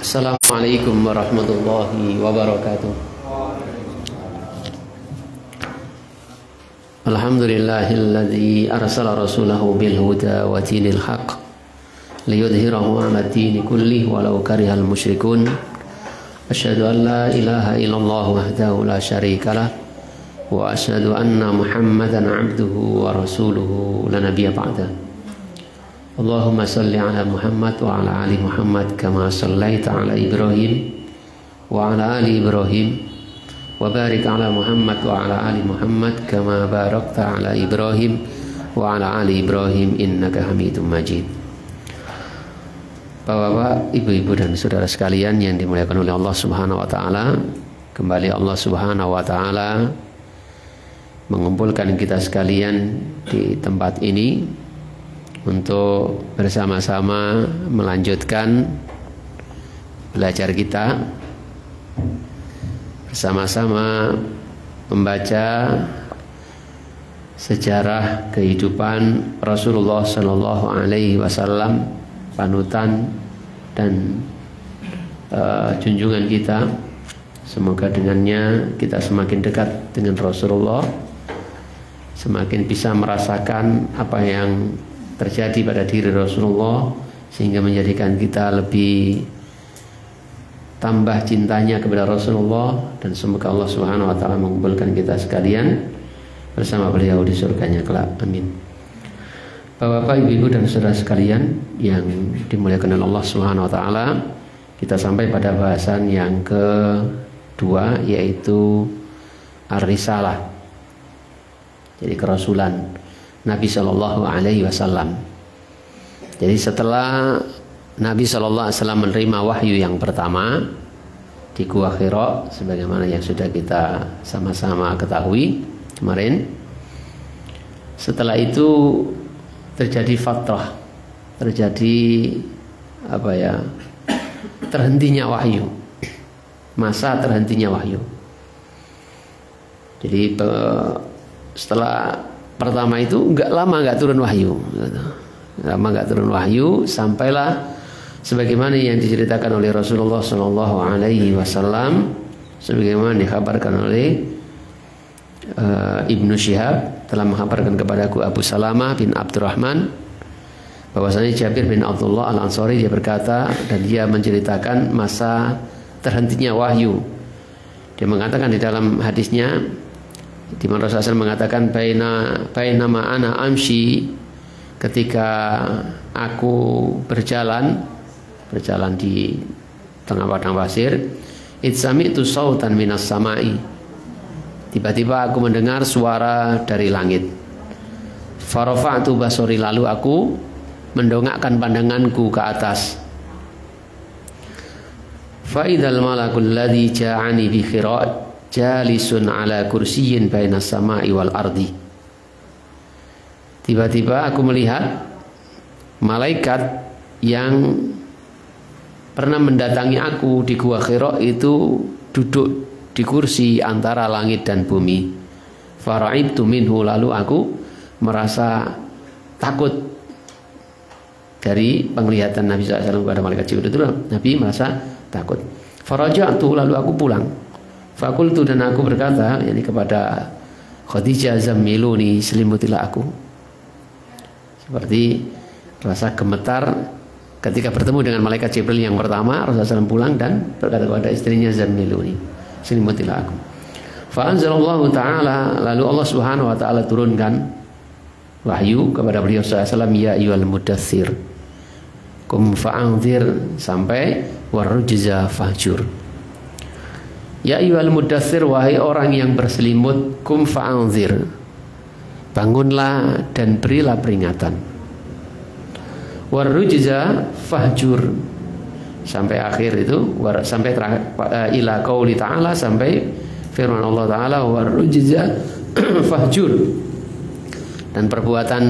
Assalamualaikum warahmatullahi wabarakatuh. Alhamdulillahilladzi arsala rasulahu bil huda wa dinil haqq liyudhhirahu 'alad dini kullih walau karihal musyrikun. Asyhadu an la ilaha illallah wahdahu la syarikalah wa asyhadu anna Muhammadan 'abduhu wa rasuluhu la nabiyya ba'da. Allahumma salli ala Muhammad wa ala ali Muhammad kama sallaita ala Ibrahim wa ala ali Ibrahim wa barik ala Muhammad wa ala ali Muhammad kama barakta ala Ibrahim wa ala ali Ibrahim innaka Hamidum Majid. Bapak-bapak, ibu-ibu dan saudara sekalian yang dimuliakan oleh Allah Subhanahu wa taala, kembali Allah Subhanahu wa taala mengumpulkan kita sekalian di tempat ini untuk bersama-sama melanjutkan belajar kita, bersama-sama membaca sejarah kehidupan Rasulullah Sallallahu Alaihi Wasallam, panutan dan junjungan kita. Semoga dengannya kita semakin dekat dengan Rasulullah, semakin bisa merasakan apa yang terjadi pada diri Rasulullah, sehingga menjadikan kita lebih tambah cintanya kepada Rasulullah, dan semoga Allah Subhanahu wa taala mengumpulkan kita sekalian bersama beliau di surganya kelak. Amin. Bapak-bapak, ibu-ibu dan saudara sekalian yang dimuliakan oleh Allah Subhanahu wa taala, kita sampai pada bahasan yang kedua, yaitu Ar-Risalah. Jadi kerasulan Nabi Shallallahu Alaihi Wasallam. Jadi setelah Nabi Shallallahu Alaihi Wasallam menerima wahyu yang pertama di Gua Hira, sebagaimana yang sudah kita sama-sama ketahui kemarin, setelah itu terjadi fatrah, terjadi terhentinya wahyu, masa terhentinya wahyu. Jadi setelah pertama itu nggak turun wahyu, sampailah sebagaimana yang diceritakan oleh Rasulullah Shallallahu Alaihi Wasallam, sebagaimana dikabarkan oleh Ibnu Syihab telah mengkabarkan kepadaku Abu Salamah bin Abdurrahman bahwasanya Jabir bin Abdullah Al Ansari, dia berkata, dan dia menceritakan masa terhentinya wahyu. Dia mengatakan di dalam hadisnya, di mana Rasulullah mengatakan bainama ana amshi, ketika aku berjalan di tengah padang pasir, itsami'tu sautan minas sama'i, tiba-tiba aku mendengar suara dari langit. Farafa'tu basori, lalu aku mendongakkan pandanganku ke atas. Fa'idal malakul ladzi ja'ani bi Hira jalisun ala kursiyin bainas sama'i wal ardi. Tiba-tiba aku melihat malaikat yang pernah mendatangi aku di Gua Hira itu duduk di kursi antara langit dan bumi. Fara'ibtu minhu, lalu aku merasa takut dari penglihatan Nabi SAW kepada malaikat Jibril itu. Nabi merasa takut. Faraja'tu, lalu aku pulang. Fakultu, dan aku berkata, yakni kepada Khadijah, zammiluni, selimutilah aku. Seperti rasa gemetar ketika bertemu dengan malaikat Jibril yang pertama. Rasulullah SAW pulang dan berkata kepada istrinya, zammiluni, selimutilah aku. Fa anzalallahu ta'ala, lalu Allah Subhanahu wa taala turunkan wahyu kepada beliau SAW, ya ayyuhal mudaththir kum fa'anzir, sampai warujza fahjur. Ya ayyuhal mudaththir, wahai orang yang berselimut, kum fa'anzir, bangunlah dan berilah peringatan. Warujza fahjur, sampai akhir itu, sampai ila qauli ta'ala, sampai firman Allah Ta'ala, warujza fahjur, dan perbuatan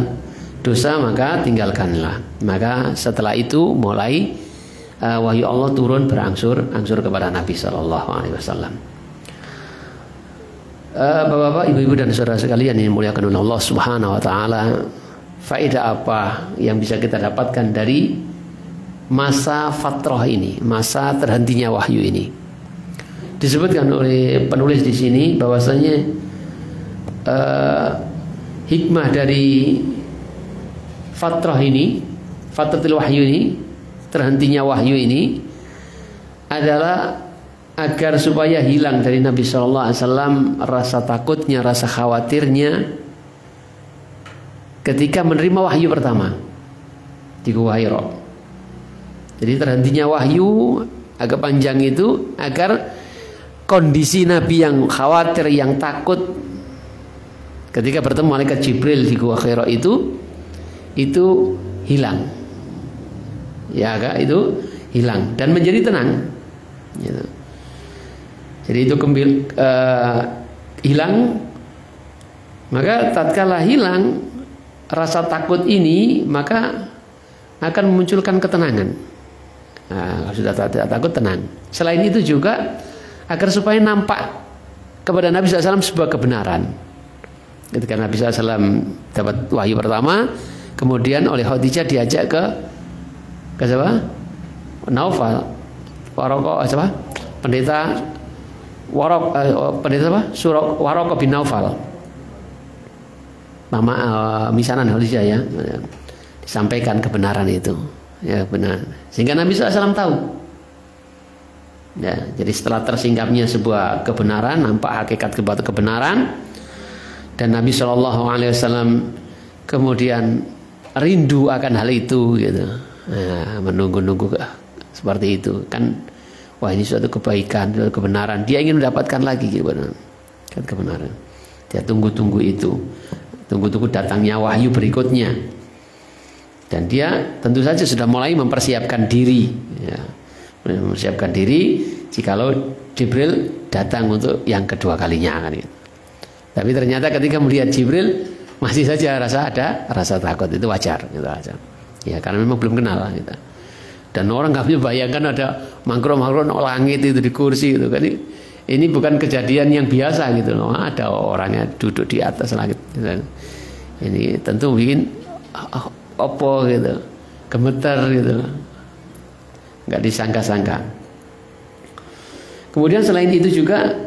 dosa maka tinggalkanlah. Maka setelah itu mulai wahyu Allah turun berangsur-angsur kepada Nabi Sallallahu Alaihi Wasallam. Bapak-bapak, ibu-ibu dan saudara sekalian yang dimuliakan oleh Allah Subhanahu Wa Taala, faedah apa yang bisa kita dapatkan dari masa fatrah ini, masa terhentinya wahyu ini. Disebutkan oleh penulis di sini bahwasanya hikmah dari fatrah ini, fatratul wahyu ini, terhentinya wahyu ini adalah agar supaya hilang dari Nabi Shallallahu Alaihi Wasallam rasa takutnya, rasa khawatirnya ketika menerima wahyu pertama di Gua Hira. Jadi terhentinya wahyu agak panjang itu agar kondisi Nabi yang khawatir, yang takut ketika bertemu malaikat Jibril di Gua Hira itu hilang. Ya, Kak, itu hilang dan menjadi tenang. Gitu. Jadi itu hilang, maka tatkala hilang rasa takut ini, maka akan memunculkan ketenangan. Nah, sudah tidak takut, tenang. Selain itu juga agar supaya nampak kepada Nabi SAW sebuah kebenaran. Ketika Nabi SAW dapat wahyu pertama, kemudian oleh Khadijah diajak ke siapa? Naufal, pendeta Waraqah bin Naufal, mama misanan Khadijah ya, disampaikan kebenaran itu, ya benar, sehingga Nabi SAW tahu. Ya, jadi setelah tersingkapnya sebuah kebenaran, nampak hakikat kebenaran, dan Nabi SAW kemudian rindu akan hal itu, gitu, nah, menunggu-nunggu seperti itu kan. Wah, ini suatu kebaikan, suatu kebenaran. Dia ingin mendapatkan lagi kebenaran. Dia tunggu-tunggu itu. Tunggu-tunggu datangnya wahyu berikutnya. Dan dia tentu saja sudah mulai mempersiapkan diri. Ya. Mempersiapkan diri jikalau Jibril datang untuk yang kedua kalinya. Kan, gitu. Tapi ternyata ketika melihat Jibril, masih saja ada rasa takut. Itu wajar. Gitu aja. Ya, karena memang belum kenal. Gitu. Dan orang nggak bisa bayangkan ada makhluk-makhluk langit itu di kursi itu kan. Ini bukan kejadian yang biasa gitu loh. Ada orangnya duduk di atas langit. Ini tentu bikin opo gitu, gemeter gitu, nggak disangka-sangka. Kemudian selain itu juga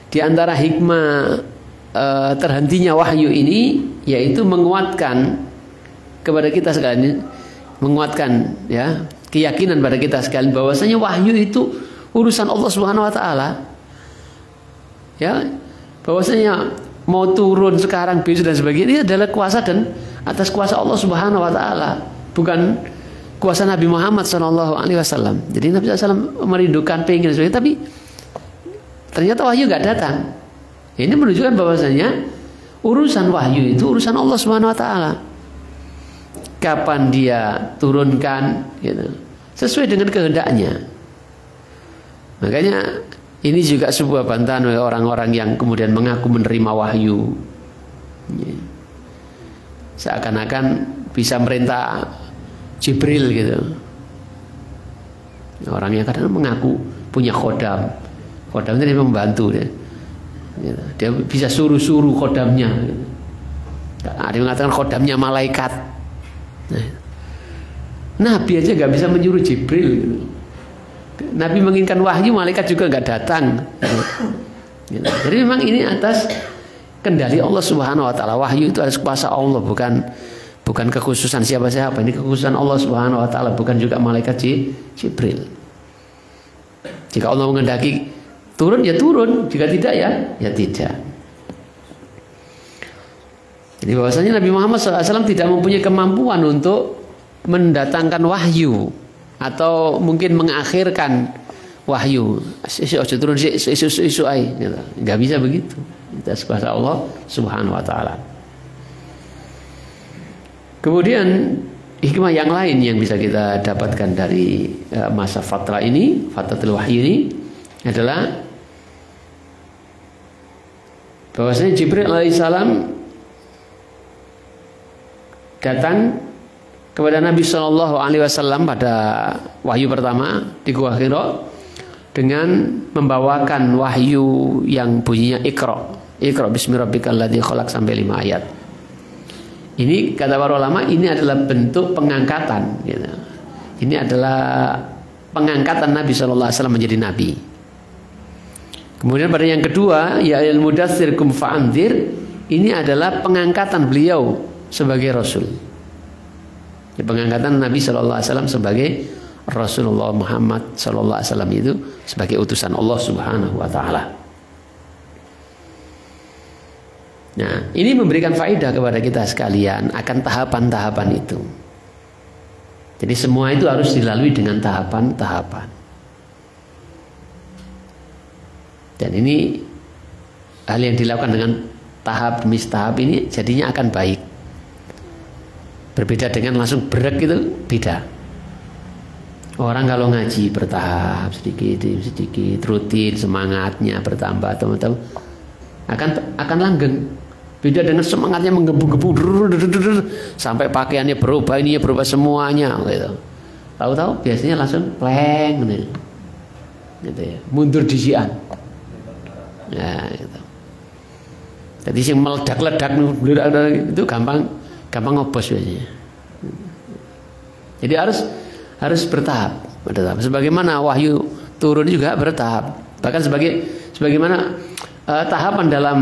di antara hikmah terhentinya wahyu ini yaitu menguatkan kepada kita sekalian, menguatkan ya keyakinan pada kita sekalian bahwasanya wahyu itu urusan Allah Subhanahu wa taala. Ya, bahwasanya mau turun sekarang besok dan sebagainya ini adalah kuasa dan atas kuasa Allah Subhanahu wa taala, bukan kuasa Nabi Muhammad sallallahu alaihi wasallam. Jadi Nabi SAW merindukan, pengen sebagainya, tapi ternyata wahyu enggak datang. Ini menunjukkan bahwasanya urusan wahyu itu urusan Allah Subhanahu wa taala. Kapan dia turunkan gitu, sesuai dengan kehendaknya. Makanya ini juga sebuah bantahan oleh orang-orang yang kemudian mengaku menerima wahyu, seakan-akan bisa merintah Jibril gitu. Orang yang kadang mengaku punya khodam itu membantu dia. Gitu. Dia bisa suruh-suruh khodamnya gitu. Ada yang mengatakan khodamnya malaikat. Nah, Nabi aja nggak bisa menyuruh Jibril gitu. Nabi menginginkan wahyu, malaikat juga nggak datang gitu. Jadi memang ini atas kendali Allah Subhanahu wa taala. Wahyu itu atas kuasa Allah, bukan kekhususan siapa-siapa. Ini kekhususan Allah Subhanahu wa taala, bukan juga malaikat Jibril. Jika Allah menghendaki turun ya turun, jika tidak ya tidak. Jadi bahwasanya Nabi Muhammad SAW tidak mempunyai kemampuan untuk mendatangkan wahyu atau mungkin mengakhirkan wahyu. Turun isu ai, nggak bisa begitu. Atas kuasa Allah Subhanahu wa taala. Kemudian hikmah yang lain yang bisa kita dapatkan dari masa fatrah ini, fatratul wahyu ini adalah bahwasanya Jibril alaihissalam datang kepada Nabi Shallallahu Alaihi Wasallam pada wahyu pertama di Gua Hira dengan membawakan wahyu yang bunyinya Iqra bismi rabbikal ladzi khalaq sampai 5 ayat. Ini kata para ulama ini adalah bentuk pengangkatan gitu. Ini adalah pengangkatan Nabi Shallallahu Alaihi Wasallam menjadi Nabi. Kemudian pada yang kedua, ya al mudaththir kum fa'andzir, ini adalah pengangkatan beliau sebagai Rasul. Ya, pengangkatan Nabi Shallallahu Alaihi Wasallam sebagai Rasulullah Muhammad Shallallahu Alaihi Wasallam itu sebagai utusan Allah Subhanahu Wa Taala. Nah, ini memberikan faedah kepada kita sekalian akan tahapan-tahapan itu. Jadi semua itu harus dilalui dengan tahapan-tahapan. Dan ini hal yang dilakukan dengan tahap demi tahap ini jadinya akan baik. Berbeda dengan langsung berak gitu, beda. Orang kalau ngaji bertahap sedikit demi sedikit, rutin, semangatnya bertambah teman-teman, akan langgeng. Beda dengan semangatnya menggebu-gebu sampai pakaiannya berubah, ininya berubah semuanya gitu. Tahu-tahu biasanya langsung pleng gitu ya, mundur disian. Ya, gitu. Jadi sing meledak-ledak itu gampang ngobos biasanya. Jadi harus bertahap. Sebagaimana wahyu turun juga bertahap. Bahkan sebagaimana tahapan dalam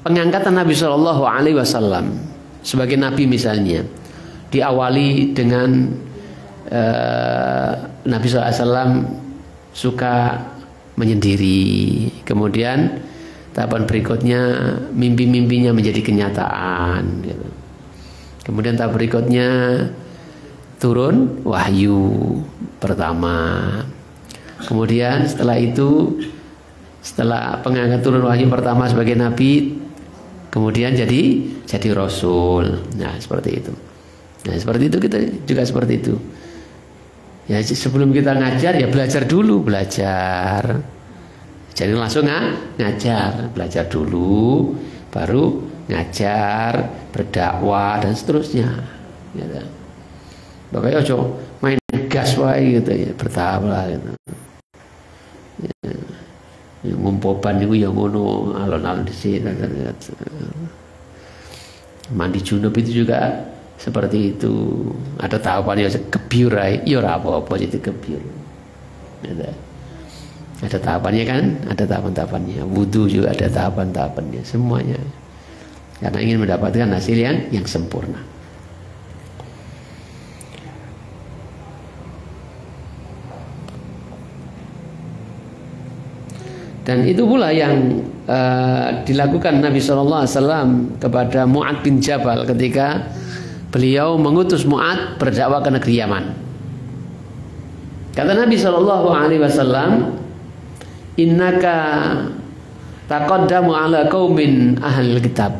pengangkatan Nabi Shallallahu Alaihi Wasallam sebagai Nabi misalnya diawali dengan Nabi Shallallahu Alaihi Wasallam suka menyendiri, kemudian tahapan berikutnya mimpi-mimpinya menjadi kenyataan gitu. Kemudian tahap berikutnya turun wahyu pertama, kemudian setelah itu, setelah pengangkatan turun wahyu pertama sebagai Nabi, kemudian jadi Rasul. Nah seperti itu. Nah seperti itu, kita juga seperti itu. Ya sebelum kita ngajar ya belajar dulu, belajar. Jadi langsung ngajar, belajar dulu, baru ngajar, berdakwah dan seterusnya. Ya, pokoknya ojo main gas wae gitu ya, bertahap lah gitu. Ya, ngumpoban itu ya ngono, alon-alon dhisik. Mandi junub itu juga seperti itu. Ada tahapannya kebiur ae, ya ora apa-apa jadi kebiur. Ada tahapannya kan, ada tahapan-tahapannya. Wudu juga ada tahapan-tahapannya, semuanya. Karena ingin mendapatkan hasil yang sempurna. Dan itu pula yang dilakukan Nabi Shallallahu Alaihi Wasallam kepada Mu'ad bin Jabal ketika beliau mengutus Mu'ad berdakwah ke negeri Yaman. Kata Nabi Shallallahu Alaihi Wasallam, innaka taqaddamu ala qaumin ahlil kitab.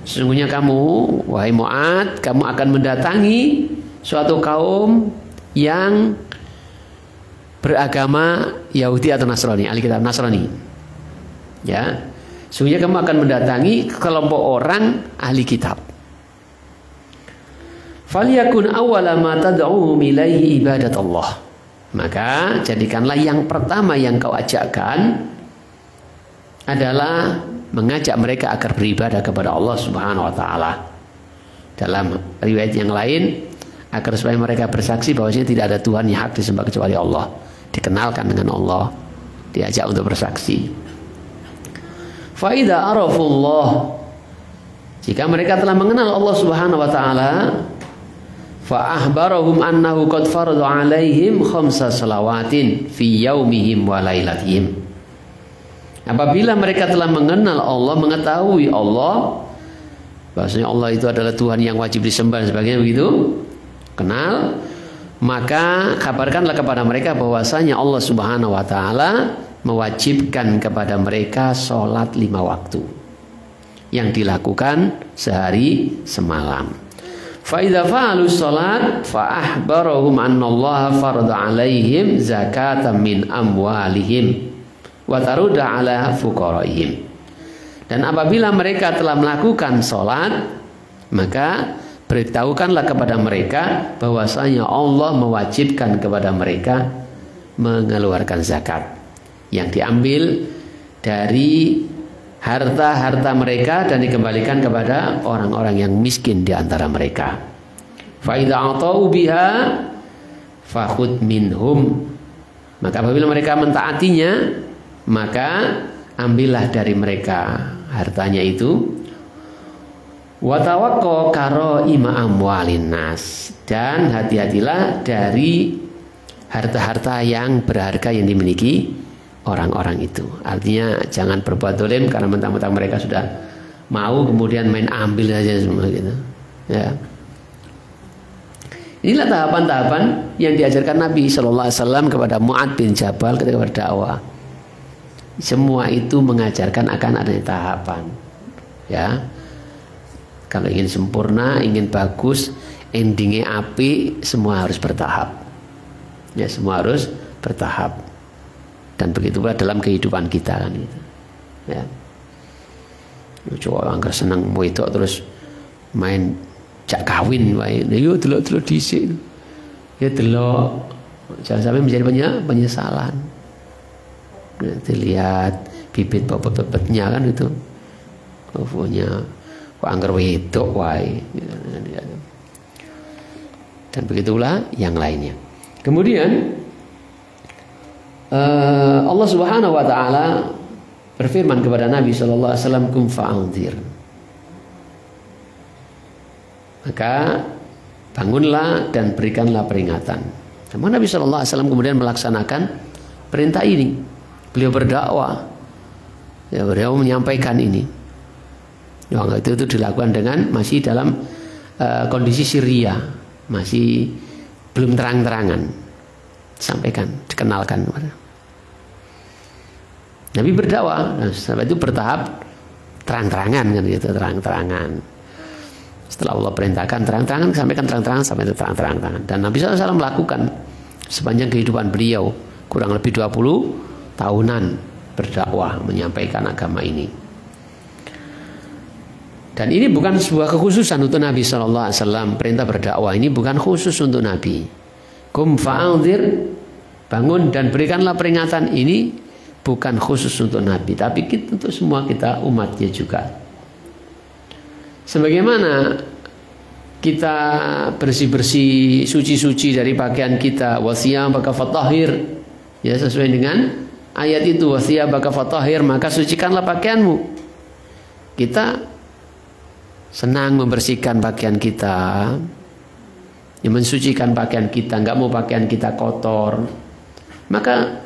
Sesungguhnya kamu, wahai Mu'ad, kamu akan mendatangi suatu kaum yang beragama Yahudi atau Nasrani, ahli kitab Nasrani. Ya, sesungguhnya kamu akan mendatangi kelompok orang ahli kitab. Falyakun awwala ma tad'uhum ilaihi ibadatullah. Maka jadikanlah yang pertama yang kau ajakkan adalah mengajak mereka agar beribadah kepada Allah Subhanahu wa taala. Dalam riwayat yang lain, agar supaya mereka bersaksi bahwasanya tidak ada Tuhan yang hak disembah kecuali Allah. Dikenalkan dengan Allah, diajak untuk bersaksi. Fa idza arafullah, jika mereka telah mengenal Allah Subhanahu wa taala, fa ahbarahum annahu qad farada alaihim khamsa salawatin fi yaumihim wa lailatihim. Apabila mereka telah mengenal Allah, mengetahui Allah, bahwasanya Allah itu adalah Tuhan yang wajib disembah dan sebagainya, begitu, kenal, maka kabarkanlah kepada mereka bahwasanya Allah Subhanahu wa taala mewajibkan kepada mereka sholat 5 waktu yang dilakukan sehari semalam. Fa idza fa'alu sholat fa ahbarahum annallaha farada 'alaihim zakatan min amwalihim wa tarudda 'ala fuqaraihim. Dan apabila mereka telah melakukan sholat, maka beritahukanlah kepada mereka bahwasanya Allah mewajibkan kepada mereka mengeluarkan zakat yang diambil dari harta-harta mereka dan dikembalikan kepada orang-orang yang miskin di antara mereka. Fa idza atau biha, fakhud minhum, maka apabila mereka mentaatinya, maka ambillah dari mereka hartanya itu. Wa tawaqqa karaima amwalin nas, dan hati-hatilah dari harta-harta yang berharga yang dimiliki orang-orang itu. Artinya jangan berbuat zalim karena mentang-mentang mereka sudah mau kemudian main ambil saja semua gitu. Ya. Inilah tahapan-tahapan yang diajarkan Nabi Shallallahu Alaihi Wasallam kepada Mu'adz bin Jabal ketika berdakwah. Semua itu mengajarkan akan adanya tahapan. Ya, kalau ingin sempurna, ingin bagus, endingnya api, semua harus bertahap. Ya, semua harus bertahap. Dan begitu pula dalam kehidupan kita kan gitu. Ya. Coba angker seneng mau itu terus main jak kawin wae. Yo delok-delok dhisik. Ya delok. Jangan sampai menjadi penyesalan. Dilihat bibit bobot-bobotnya kan itu. Punya kok angker wedok wae. Dan begitulah yang lainnya. Kemudian Allah Subhanahu wa taala berfirman kepada Nabi sallallahu alaihi wasallam, "Kum fa'anzir." Maka bangunlah dan berikanlah peringatan. Namun Nabi sallallahu alaihi wasallam kemudian melaksanakan perintah ini. Beliau berdakwah. Ya, beliau menyampaikan ini. Itu dilakukan dengan masih dalam kondisi Syria, masih belum terang-terangan. Sampaikan, dikenalkan. Nabi berdakwah, sampai itu bertahap terang-terangan kan gitu, terang-terangan. Setelah Allah perintahkan terang-terangan, sampaikan terang-terangan sampai itu terang-terangan. Dan Nabi SAW melakukan sepanjang kehidupan beliau kurang lebih 20 tahunan berdakwah menyampaikan agama ini. Dan ini bukan sebuah kekhususan untuk Nabi SAW. Perintah berdakwah ini bukan khusus untuk Nabi. Kum fa'anzir, bangun dan berikanlah peringatan, ini bukan khusus untuk Nabi, tapi untuk semua kita umatnya juga. Sebagaimana kita bersih-bersih, suci-suci dari pakaian kita, wasiyabaka fatahhir, ya sesuai dengan ayat itu, wasiyabaka fatahhir, maka sucikanlah pakaianmu. Kita senang membersihkan pakaian kita, yang mensucikan pakaian kita, nggak mau pakaian kita kotor. Maka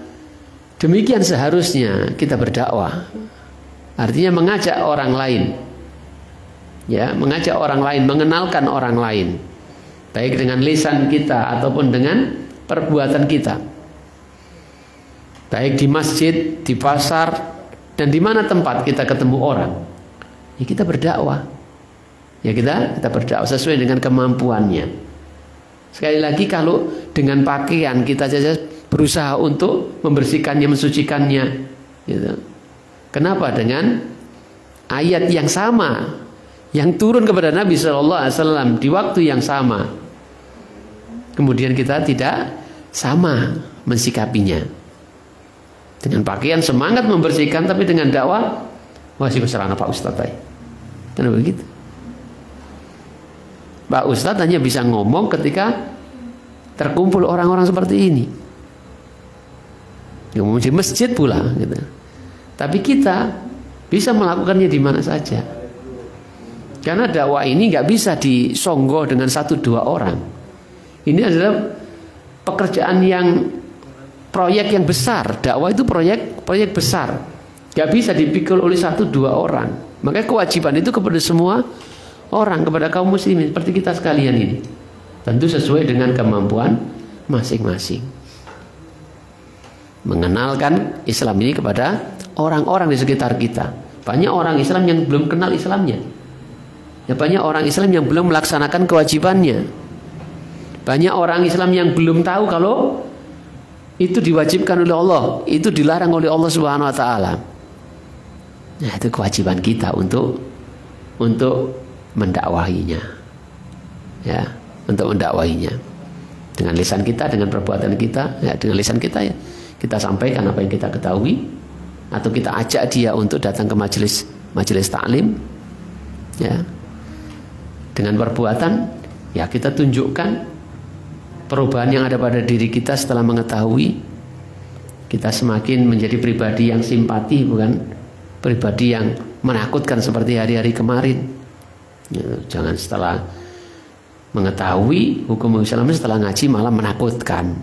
demikian seharusnya kita berdakwah. Artinya mengajak orang lain, ya, mengajak orang lain, mengenalkan orang lain, baik dengan lisan kita ataupun dengan perbuatan kita, baik di masjid, di pasar, dan di mana tempat kita ketemu orang, ya kita berdakwah, ya kita berdakwah sesuai dengan kemampuannya. Sekali lagi, kalau dengan pakaian kita saja berusaha untuk membersihkannya, mensucikannya, gitu. Kenapa dengan ayat yang sama yang turun kepada Nabi Shallallahu Alaihi Wasallam di waktu yang sama, kemudian kita tidak sama mensikapinya? Dengan pakaian semangat membersihkan, tapi dengan dakwah masih beserana Pak Ustadz. Kenapa begitu? Pak Ustadz hanya bisa ngomong ketika terkumpul orang-orang seperti ini, ngomong di masjid pula, gitu. Tapi kita bisa melakukannya di mana saja, karena dakwah ini nggak bisa disonggo dengan 1-2 orang. Ini adalah pekerjaan yang proyek yang besar. Dakwah itu proyek besar, nggak bisa dipikul oleh 1-2 orang. Makanya kewajiban itu kepada semua orang, kepada kaum muslimin seperti kita sekalian ini, tentu sesuai dengan kemampuan masing-masing, mengenalkan Islam ini kepada orang-orang di sekitar kita. Banyak orang Islam yang belum kenal Islamnya, ya, banyak orang Islam yang belum melaksanakan kewajibannya, banyak orang Islam yang belum tahu kalau itu diwajibkan oleh Allah, itu dilarang oleh Allah Subhanahu wa taala. Nah, itu kewajiban kita untuk mendakwahinya, ya, untuk mendakwahinya dengan lisan kita, dengan perbuatan kita, ya, dengan lisan kita, ya, kita sampaikan apa yang kita ketahui, atau kita ajak dia untuk datang ke majelis taklim, ya, dengan perbuatan, ya, kita tunjukkan perubahan yang ada pada diri kita setelah mengetahui, kita semakin menjadi pribadi yang simpati, bukan pribadi yang menakutkan seperti hari-hari kemarin. Jangan setelah mengetahui hukum Islam setelah ngaji malah menakutkan.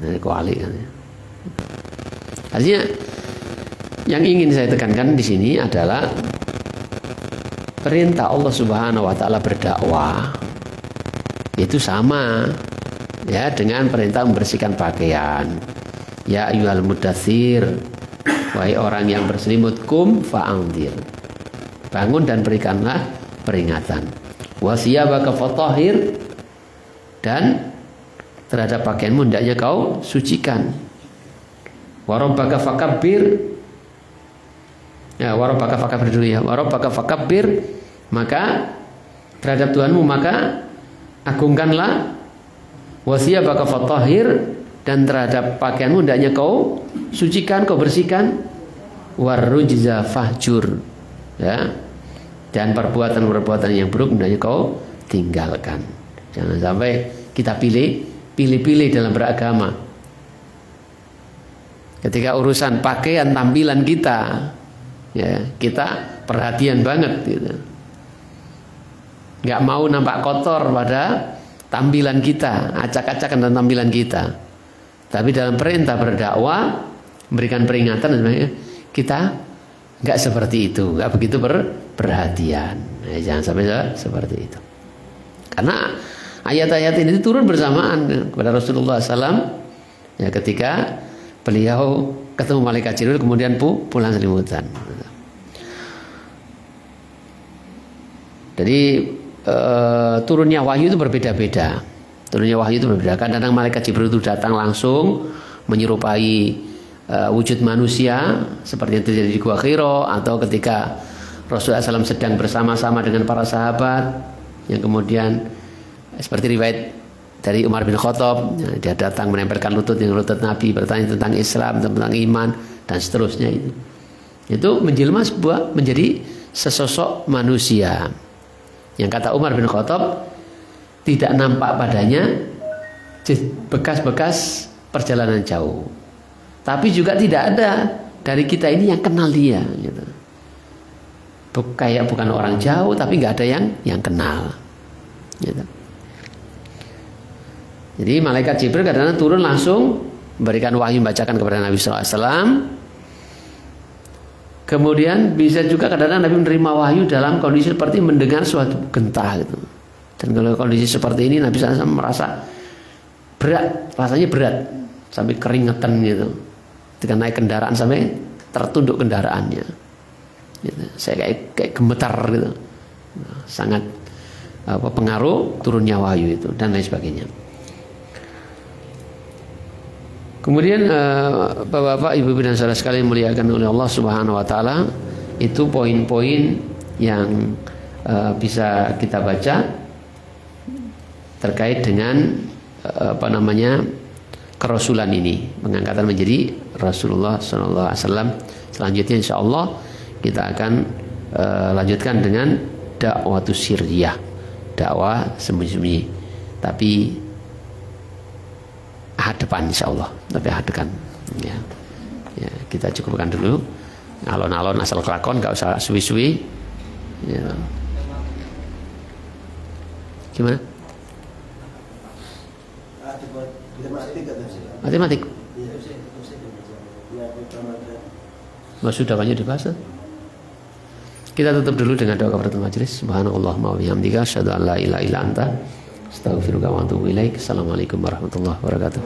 Artinya yang ingin saya tekankan di sini adalah perintah Allah Subhanahu wa taala berdakwah itu sama ya dengan perintah membersihkan pakaian. Ya ayyuhal mudatsir, wahai orang yang berselimut, kum fa'anzir, bangun dan berikanlah peringatan. Wa siyabaka fatahhir, dan terhadap pakaianmu hendaknya kau sucikan. Wa rabbaka fakabbir, ya wa rabbaka fakabbir dulu ya. Wa rabbaka fakabbir, maka terhadap Tuhanmu maka agungkanlah. Wa siyabaka fatahhir, dan terhadap pakaianmu hendaknya kau sucikan, kau bersihkan. Warrujza fahjur, ya, dan perbuatan-perbuatan yang buruk hendaknya kau tinggalkan. Jangan sampai kita pilih-pilih dalam beragama. Ketika urusan pakaian tampilan kita, ya, kita perhatian banget gitu. Nggak mau nampak kotor pada tampilan kita, acak-acakan dan tampilan kita. Tapi dalam perintah berdakwah, memberikan peringatan, kita nggak seperti itu, nggak begitu perhatian. Jangan sampai seperti itu. Karena ayat-ayat ini turun bersamaan kepada Rasulullah SAW, ya, ketika beliau ketemu malaikat Jibril kemudian pulang selimutan. Jadi turunnya wahyu itu berbeda-beda. Turunnya wahyu itu berbeda. Kadang-kadang malaikat Jibril itu datang langsung menyerupai wujud manusia seperti yang terjadi di Gua Hiro, atau ketika Rasulullah SAW sedang bersama-sama dengan para sahabat, yang kemudian seperti riwayat dari Umar bin Khattab, dia datang menempelkan lutut dengan lutut Nabi, bertanya tentang Islam, tentang iman, dan seterusnya. Itu menjelma menjadi sesosok manusia yang kata Umar bin Khattab tidak nampak padanya bekas-bekas perjalanan jauh, tapi juga tidak ada dari kita ini yang kenal dia, gitu. Kayak bukan orang jauh, tapi nggak ada yang kenal, gitu. Jadi malaikat Jibril kadang-kadang turun langsung memberikan wahyu, membacakan kepada Nabi SAW. Kemudian bisa juga kadang-kadang Nabi menerima wahyu dalam kondisi seperti mendengar suatu gentah, gitu. Dan kalau kondisi seperti ini Nabi SAW merasa berat, rasanya berat sampai keringetan gitu. Ketika naik kendaraan sampai tertunduk kendaraannya, gitu. Saya kayak gemetar gitu. Sangat pengaruh turunnya wahyu itu dan lain sebagainya. Kemudian Bapak-bapak, Ibu-ibu dan saudara sekalian muliakan oleh Allah Subhanahu wa taala, itu poin-poin yang bisa kita baca terkait dengan kerasulan ini, pengangkatan menjadi Rasulullah SAW. Selanjutnya insya Allah kita akan lanjutkan dengan dakwatus sirriyah, dakwah sembunyi-sembunyi, tapi hadapan insya Allah, tapi hadapan, ya. Ya, kita cukupkan dulu. Alon-alon asal kelakon, nggak usah suwi-suwi, ya. Gimana? Matematik. Sudah banyak dibahas. Kita tutup dulu dengan doa kafaratul majelis. Subhanallahumma wa bihamdika, asyhadu an la ilaha illa anta, astaghfiruka wa atubu ilaik. Assalamualaikum warahmatullahi wabarakatuh.